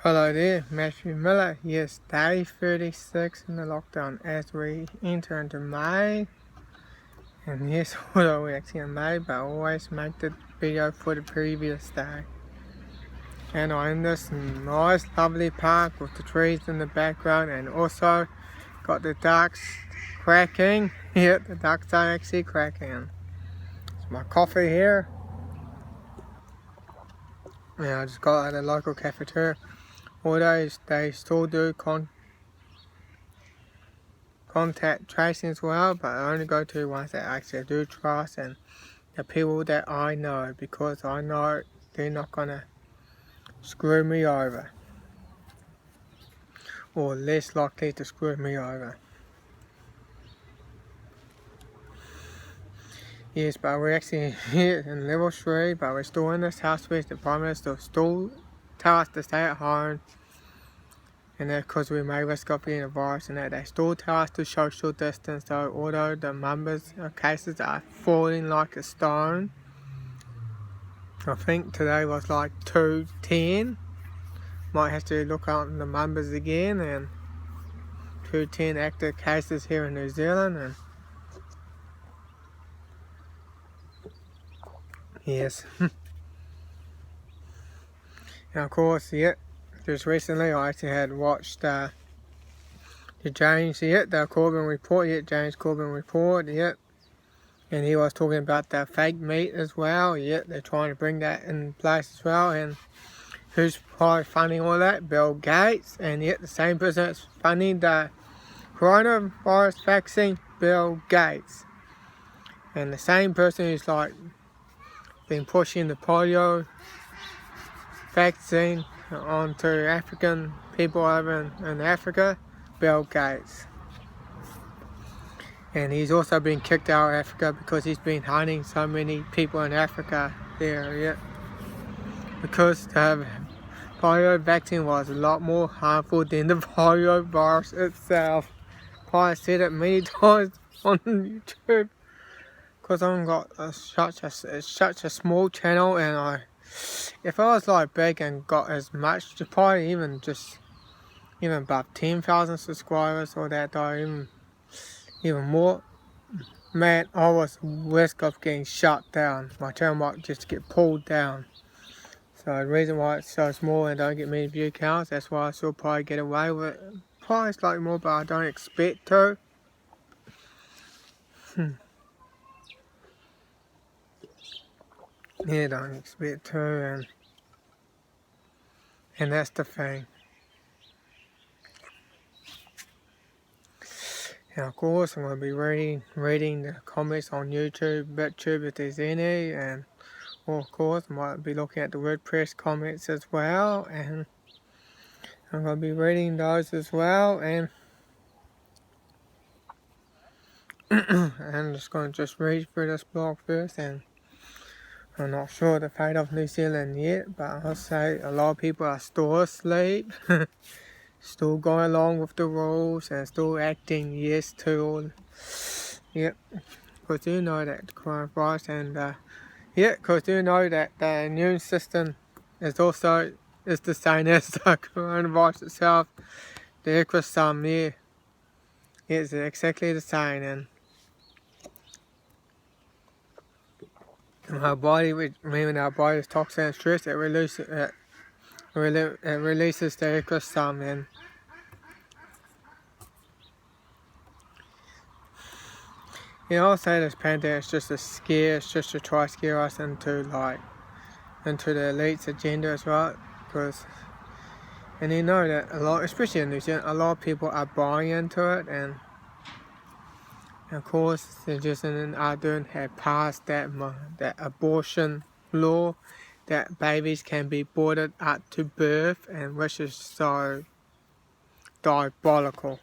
Hello there, Matthew Miller. Yes, day 36 in the lockdown as we enter into May. And yes, although we're actually in May, but I always make the video for the previous day. And I'm in this nice, lovely park with the trees in the background, and also got the ducks quacking. Yeah, the ducks are actually quacking. It's my coffee here. Yeah, I just got at a local cafeteria. Although they still do contact tracing as well, but I only go to ones that I actually do trust and the people that I know, because I know they're not gonna screw me over, or less likely to screw me over. Yes, but we're actually here in level 3, but we're still in this house where the Prime Minister still tell us to stay at home, and that's because we may risk of getting a virus, and that they still tell us to social distance. So although the numbers of cases are falling like a stone, I think today was like 210. Might have to look on the numbers again, and 210 active cases here in New Zealand. And yes, and of course, just recently I actually had watched the James Corbyn report, James Corbyn report, and he was talking about the fake meat as well. They're trying to bring that in place as well. And who's probably funding all that? Bill Gates. And yet the same person that's funding the coronavirus vaccine, Bill Gates. And the same person who's like been pushing the polio vaccine onto African people over in Africa, Bill Gates. And he's also been kicked out of Africa because he's been hunting so many people in Africa there, because the polio vaccine was a lot more harmful than the polio virus itself. I said it many times on YouTube, because I've got such a small channel, and if I was like big and got as much, probably even above 10,000 subscribers or that, or even more, man, I was at risk of getting shut down. My channel might just get pulled down. So the reason why it's so small and don't get many view counts, that's why I still probably get away with it. Probably slightly more, but I don't expect to. Yeah, don't expect to, and that's the thing. And of course, I'm going to be reading the comments on YouTube, BitTube if there's any, and of course, I might be looking at the WordPress comments as well, and I'm going to be reading those as well, and I'm just going to read through this blog first. And I'm not sure the fate of New Zealand yet, but I'll say a lot of people are still asleep, still going along with the rules, and still acting yes to all. Because you know that the coronavirus, and because you know that the immune system is the same as the coronavirus itself. The ecosystem is exactly the same, and our body, when our body is toxic and stress, it releases the ecosystem, and I'll say this pandemic is just a scare. It's just to try to scare us into the elite's agenda as well, and you know that a lot, especially in New Zealand, a lot of people are buying into it, and of course they just in Ardern had passed that abortion law that babies can be aborted up to birth, and which is so diabolical.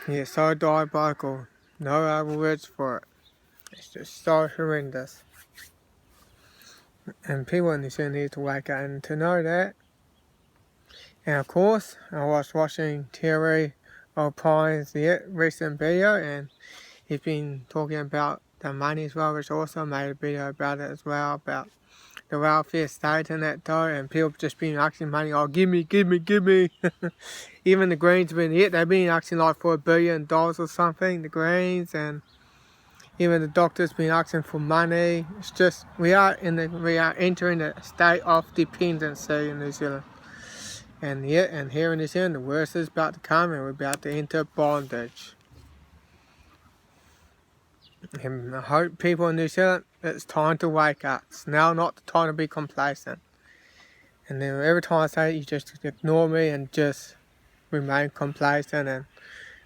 Yeah, so diabolical. No other words for it. It's just so horrendous. And people in New Zealand need to wake up and to know that. And of course, I was watching Terry O'Pine's recent video, and he's been talking about the money as well, which also made a video about it as well, about the welfare state and that though, and people just been asking money, oh give me. Even the Greens been hit, they've been asking like for $1 billion or something, the Greens, and even the doctors been asking for money. It's just, we are entering a state of dependency in New Zealand. And here in New Zealand, the worst is about to come, and we're about to enter bondage. And I hope people in New Zealand, it's time to wake up. It's now not the time to be complacent. And then every time I say it, you just ignore me and just remain complacent and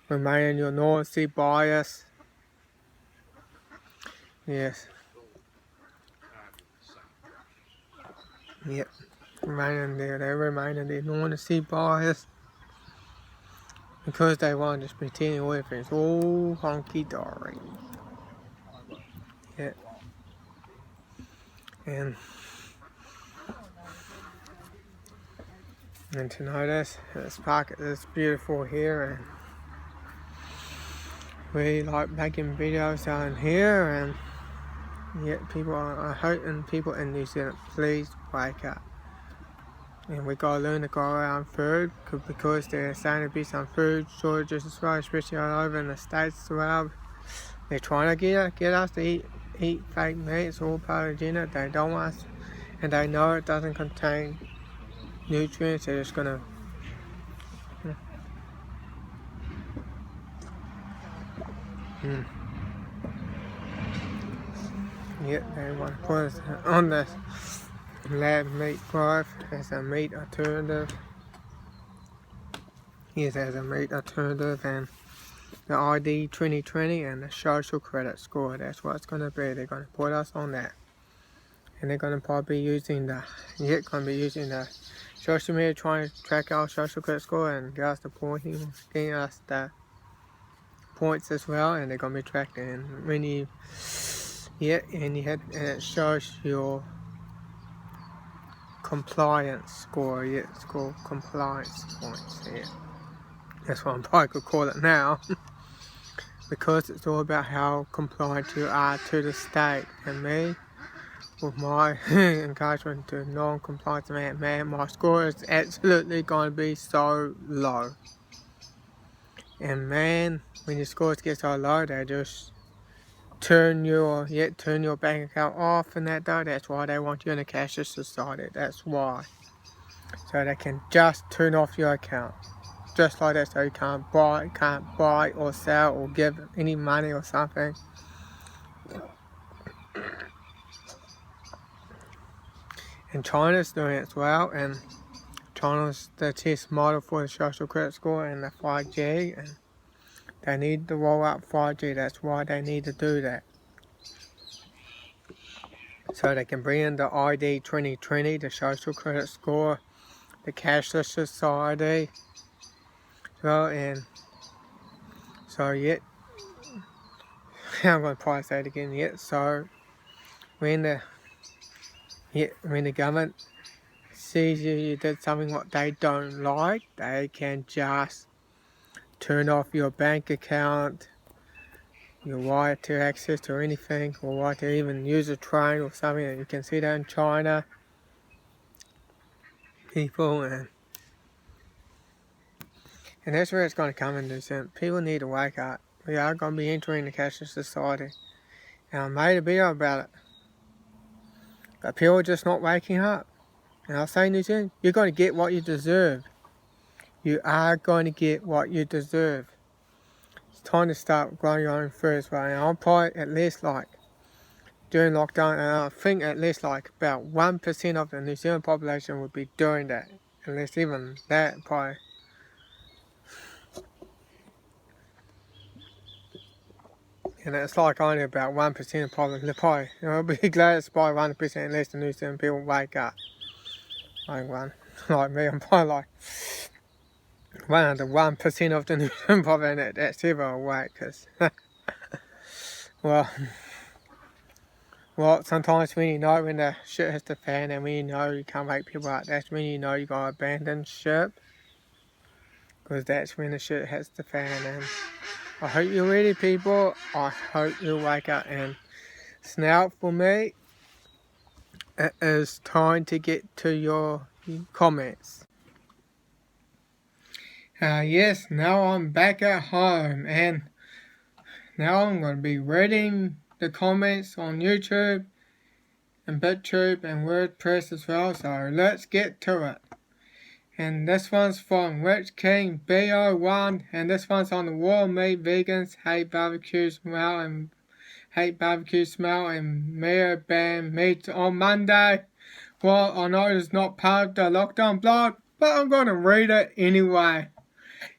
remain in your normacy bias. Yes. Yep. They remain in their normacy bias. Because they want to just pretend everything's all honky-dory. Yeah. And to notice, this park is beautiful here, and we like making videos down here, and yet people are hoping people in New Zealand, please wake up. And we gotta learn to grow our own food, because there's starting to be some food shortages as well, especially all over in the States as well. They're trying to get us to eat fake meat. It's all part of the agenda. They don't want us, and they know it doesn't contain nutrients. They're just gonna they want to put us on this lab meat growth as a meat alternative. Yes, as a meat alternative, and the ID 2020 and the social credit score. That's what it's going to be. They're going to put us on that, and they're going to probably be using the social media, trying to track our social credit score and get us the pointing, getting us the points as well. And they're going to be tracking when you and it shows your compliance score. It's called compliance points. That's what I'm probably could call it now. Because it's all about how compliant you are to the state. And me, with my encouragement to non-compliance, man, my score is absolutely going to be so low. And man, when your scores get so low, they just turn your bank account off and that though. That's why they want you in a cashless society. That's why. So they can just turn off your account. Just like that, so you can't buy or sell or give any money or something. And China's doing it as well, and China's the test model for the social credit score and the 5G, and they need to roll out 5G. That's why they need to do that. So they can bring in the ID 2020, the social credit score, the cashless society. Well, and so I'm going to probably say it again, so when the government sees you did something what they don't like, they can just turn off your bank account, your right to access to anything, or right to even use a train or something. And you can see that in China. People, and that's where it's going to come into. People need to wake up. We are going to be entering the cashless society. And I made a video about it. But people are just not waking up. And I was saying, New Zealand, you're going to get what you deserve. You are going to get what you deserve. It's time to start growing your own food as well. And I'll probably at least during lockdown, and I think at least about 1% of the New Zealand population would be doing that. At least even that probably. And it's only about 1% of population. Probably, I'll be glad it's probably 1% at least the New Zealand people wake up. Like me, I'm probably one of the 1% of the New Zealand population that's ever awake. Cause well, sometimes when you know when the shit hits the fan and when you know you can't wake people up, that's when you know you gotta abandon ship. Because that's when the shit hits the fan. And I hope you're ready, people. I hope you wake up. And it's now for me. it is time to get to your comments. Yes, now I'm back at home, and now I'm going to be reading the comments on YouTube and BitTube and WordPress as well, so let's get to it. And this one's from Rich King B01, and this one's on the Raw Meat Vegans Hate Barbecue Smell and Mayor Ban Meat on Monday. Well, I know it's not part of the lockdown blog, but I'm going to read it anyway.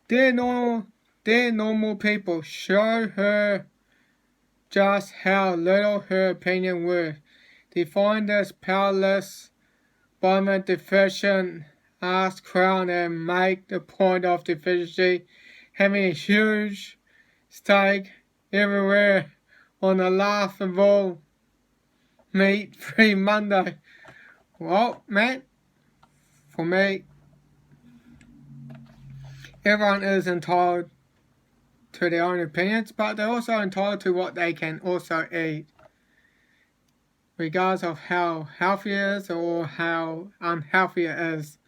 Dear normal people, show her just how little her opinion worth. Define this powerless, vitamin deficient ass crown and make the point of deficiency having a huge stake everywhere on a laughable meat-free Monday. Well, man, for me, everyone is entitled to their own opinions, but they're also entitled to what they can also eat, regardless of how healthy it is or how unhealthy it is.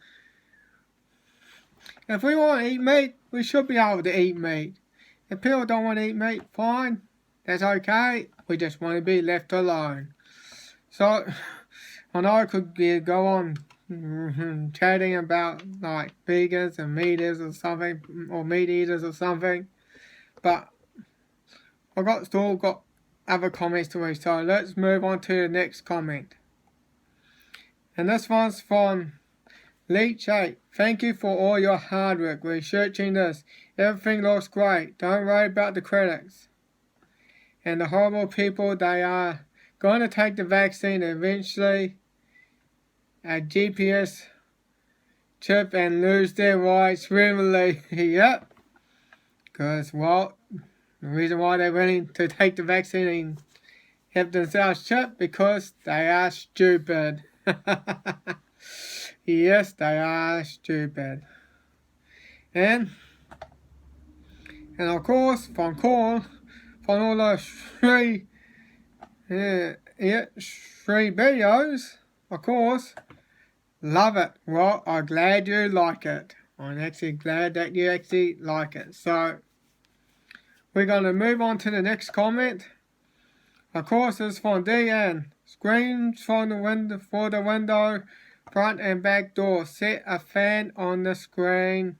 If we want to eat meat, we should be able to eat meat. If people don't want to eat meat, fine, that's okay. We just want to be left alone. So, I know I could go on chatting about like vegans and meat eaters or something, or meat eaters or something, but I still got other comments to read, so let's move on to the next comment. And this one's from Leach8. Thank you for all your hard work researching this. Everything looks great. Don't worry about the critics and the horrible people. They are going to take the vaccine eventually, a GPS chip, and lose their rights swimmingly. Yep. Because, well, the reason why they're willing to take the vaccine and have themselves chipped, because they are stupid. Yes, they are stupid. And of course, from all the three videos, of course, love it. Well, I'm glad you like it. I'm actually glad that you actually like it. So, we're going to move on to the next comment. Of course, it's from DN. Screens from the window for the window, front and back door. Set a fan on the screen.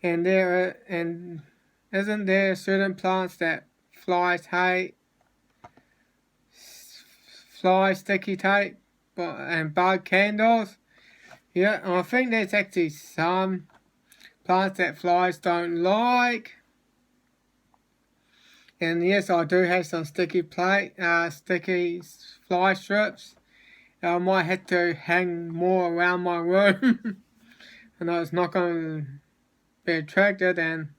And isn't there certain plants that flies hate, fly sticky tape, and bug candles? Yeah, I think there's actually some plants that flies don't like. And yes, I do have some sticky fly strips. I might have to hang more around my room. I know it's not going to be attracted, and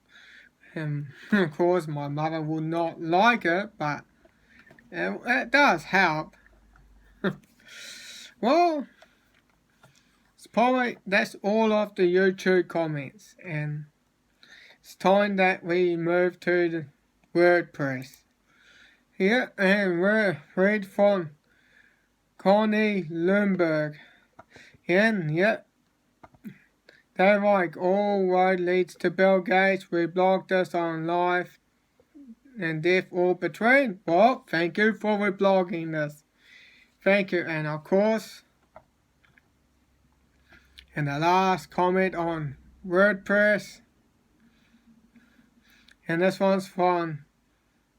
of course my mother would not like it, but it does help. Well, that's all of the YouTube comments, and it's time that we move to the WordPress. Here, and we'll read from Connie Lundberg. And yep, they're like, all road leads to Bill Gates. We blogged us on life and death all between. Well, thank you for reblogging this. Thank you. And of course, and the last comment on WordPress. And this one's from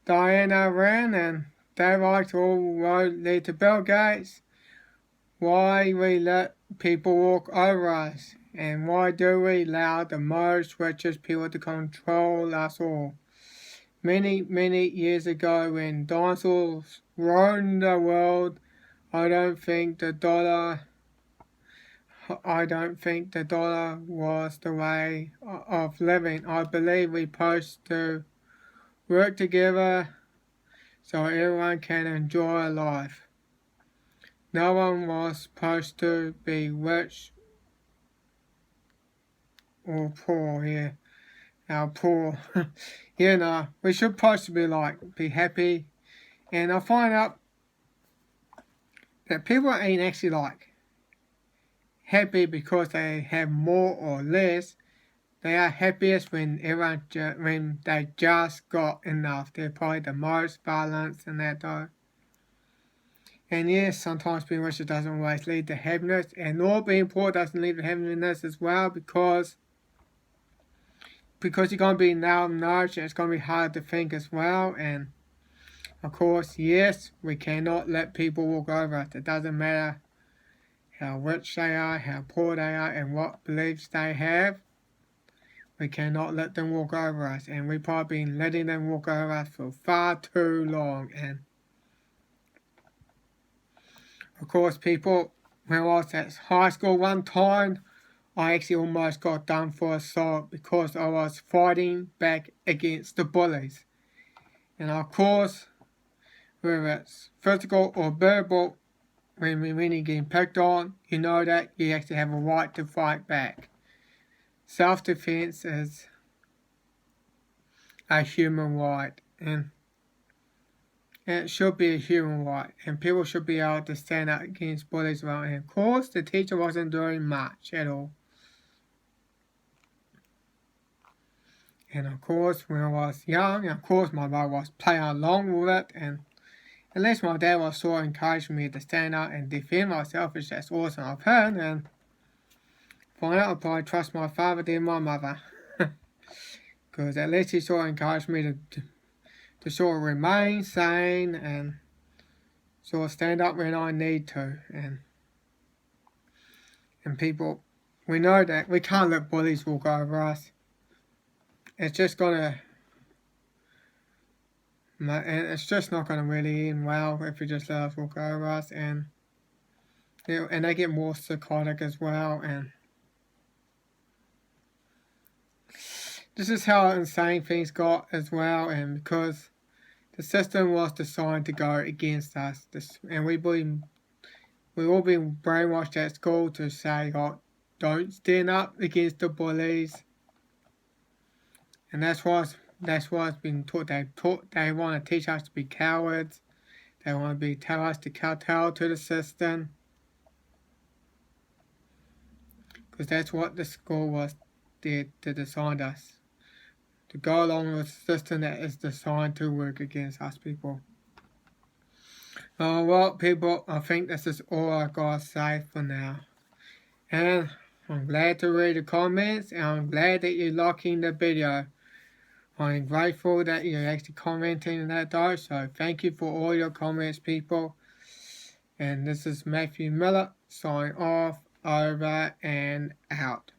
Diana Wren, and they like all road lead to Bill Gates. Why we let people walk over us, and why do we allow the most richest people to control us all? Many years ago, when dinosaurs roamed the world, I don't think the dollar was the way of living. I believe we're supposed to work together so everyone can enjoy life. No one was supposed to be rich or poor, yeah. Poor. You know, we should supposed to be happy. And I find out that people ain't actually like happy because they have more or less. They are happiest when when they just got enough. They're probably the most balanced in that though. And yes, sometimes being rich doesn't always lead to happiness, and nor being poor doesn't lead to happiness as well, because you're going to be malnourished and it's going to be hard to think as well. And of course, yes, we cannot let people walk over us. It doesn't matter how rich they are, how poor they are, and what beliefs they have. We cannot let them walk over us, and we've probably been letting them walk over us for far too long. And of course, people, when I was at high school one time, I actually almost got done for assault because I was fighting back against the bullies. And of course, whether it's physical or verbal, when you're getting picked on, you know that you actually have a right to fight back. Self-defense is a human right, and it should be a human right, and people should be able to stand up against bullies around. And of course, the teacher wasn't doing much at all. And of course, when I was young, of course my mother was playing along with it, and at least my dad was sort of encouraging me to stand up and defend myself, which that's awesome of him. And for now, I'll probably trust my father than my mother. Because at least he sort of encouraged me to sort of remain sane and sort of stand up when I need to. And people, we know that we can't let bullies walk over us. It's just gonna, and it's just not gonna really end well if we just let us walk over us. And you know, and they get more psychotic as well. And this is how insane things got as well. And because the system was designed to go against us, and we've all been brainwashed at school to say, oh, don't stand up against the bullies. And that's what's been taught. They want to teach us to be cowards. They want to tell us to kowtow to the system. Because that's what the school was did to design us. To go along with a system that is designed to work against us people. Well, people, I think this is all I gotta say for now. And I'm glad to read the comments, and I'm glad that you're liking the video. I'm grateful that you're actually commenting on that though, so thank you for all your comments, people. And this is Matthew Miller, signing off, over and out.